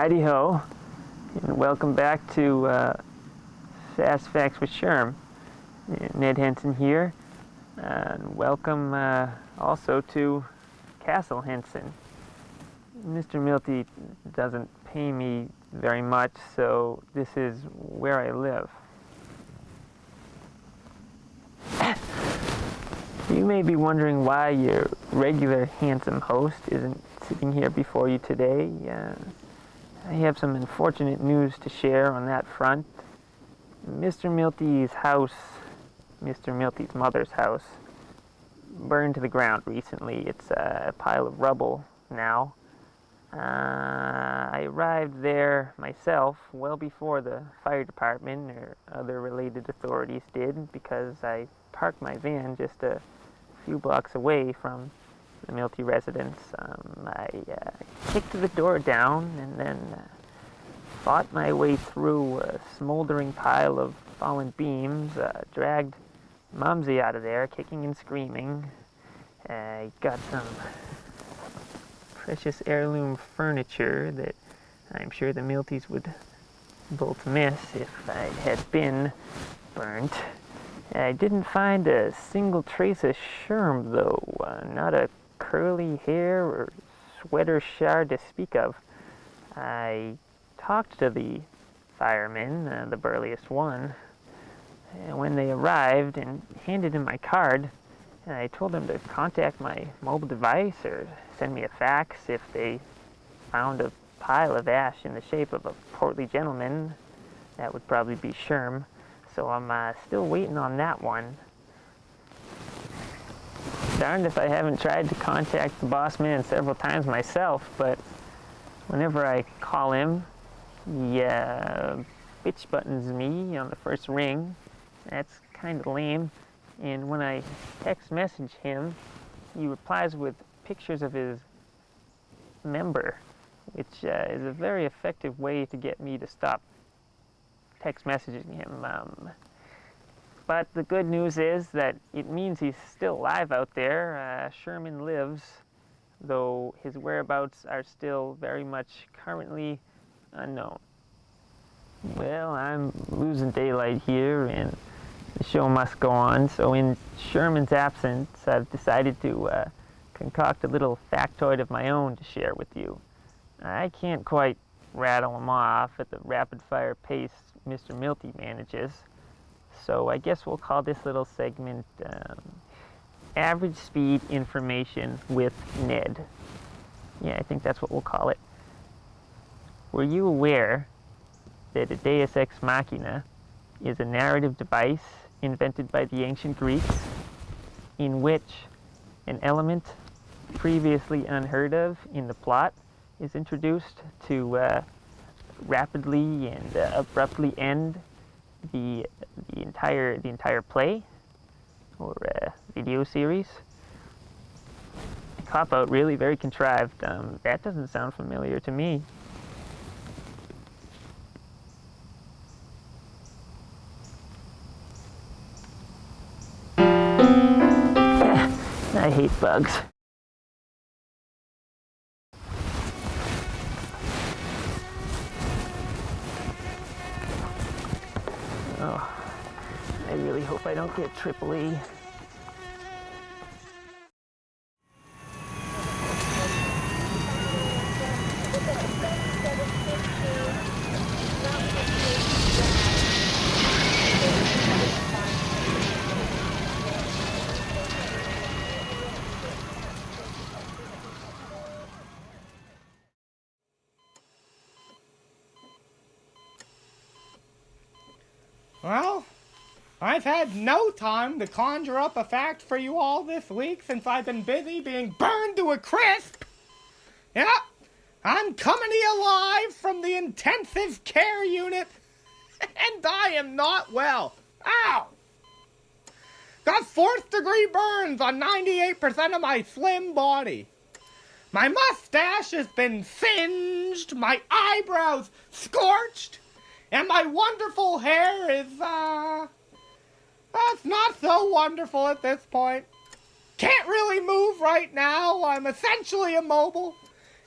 Righty ho, and welcome back to Fast Facts with Sherm. Ned Henson here, and welcome also to Castle Henson. Mr. Milty doesn't pay me very much, so this is where I live. You may be wondering why your regular handsome host isn't sitting here before you today. I have some unfortunate news to share on that front. Mr. Milty's house, Mr. Milty's mother's house, burned to the ground recently. It's a pile of rubble now. I arrived there myself well before the fire department or other related authorities did, because I parked my van just a few blocks away from the Milty residence. I kicked the door down and then fought my way through a smoldering pile of fallen beams, dragged Mumsy out of there, kicking and screaming. I got some precious heirloom furniture that I'm sure the Miltys would both miss if I had been burnt. I didn't find a single trace of Sherm, though. Not a curly hair or sweater shard to speak of. I talked to the firemen, the burliest one, when they arrived and handed him my card. I told them to contact my mobile device or send me a fax if they found a pile of ash in the shape of a portly gentleman. That would probably be Sherm. So I'm still waiting on that one. Darned if I haven't tried to contact the boss man several times myself, but whenever I call him, he bitch buttons me on the first ring. That's kind of lame. And when I text message him, he replies with pictures of his member, which is a very effective way to get me to stop text messaging him. But the good news is that it means he's still alive out there. Sherman lives, though his whereabouts are still very much currently unknown. Well, I'm losing daylight here, and the show must go on, so in Sherman's absence, I've decided to concoct a little factoid of my own to share with you. I can't quite rattle them off at the rapid-fire pace Mr. Milty manages, so I guess we'll call this little segment Average Speed Information with Ned. Yeah, I think that's what we'll call it. Were you aware that a Deus Machina is a narrative device invented by the ancient Greeks in which an element previously unheard of in the plot is introduced to rapidly and abruptly end the entire play or video series? Cop out, really, very contrived. That doesn't sound familiar to me. I hate bugs. Oh, I really hope I don't get triple E. Well, I've had no time to conjure up a fact for you all this week since I've been busy being burned to a crisp. Yeah, I'm coming to you live from the intensive care unit, and I am not well. Ow! Got 4th degree burns on 98% of my slim body. My mustache has been singed, my eyebrows scorched, and my wonderful hair is, that's not so wonderful at this point. Can't really move right now. I'm essentially immobile.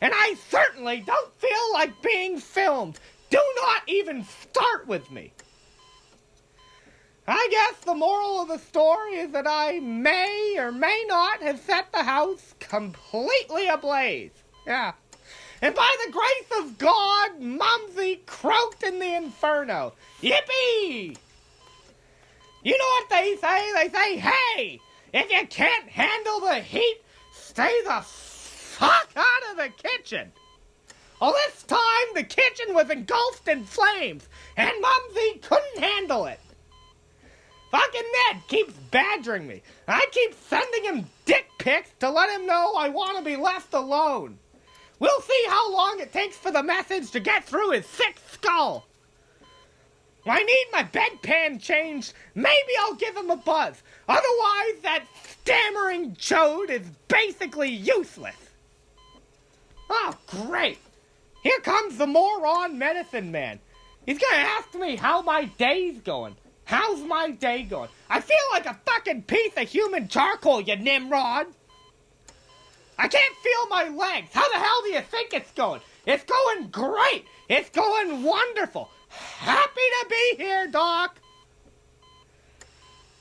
And I certainly don't feel like being filmed. Do not even start with me. I guess the moral of the story is that I may or may not have set the house completely ablaze. Yeah. And by the grace of God, Mumsy croaked in the inferno. Yippee! You know what they say? They say, hey, if you can't handle the heat, stay the fuck out of the kitchen. Well, this time the kitchen was engulfed in flames, and Mumsy couldn't handle it. Fucking Ned keeps badgering me. I keep sending him dick pics to let him know I want to be left alone. We'll see how long it takes for the message to get through his sick skull. I need my bedpan changed. Maybe I'll give him a buzz. Otherwise, that stammering chode is basically useless. Oh, great. Here comes the moron medicine man. He's gonna ask me how my day's going. How's my day going? I feel like a fucking piece of human charcoal, you Nimrod. I can't feel my legs. How the hell do you think it's going? It's going great. It's going wonderful. Happy to be here, Doc.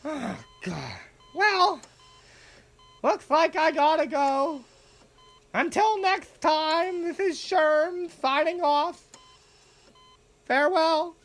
Oh, God. Well, looks like I gotta go. Until next time, this is Sherm signing off. Farewell.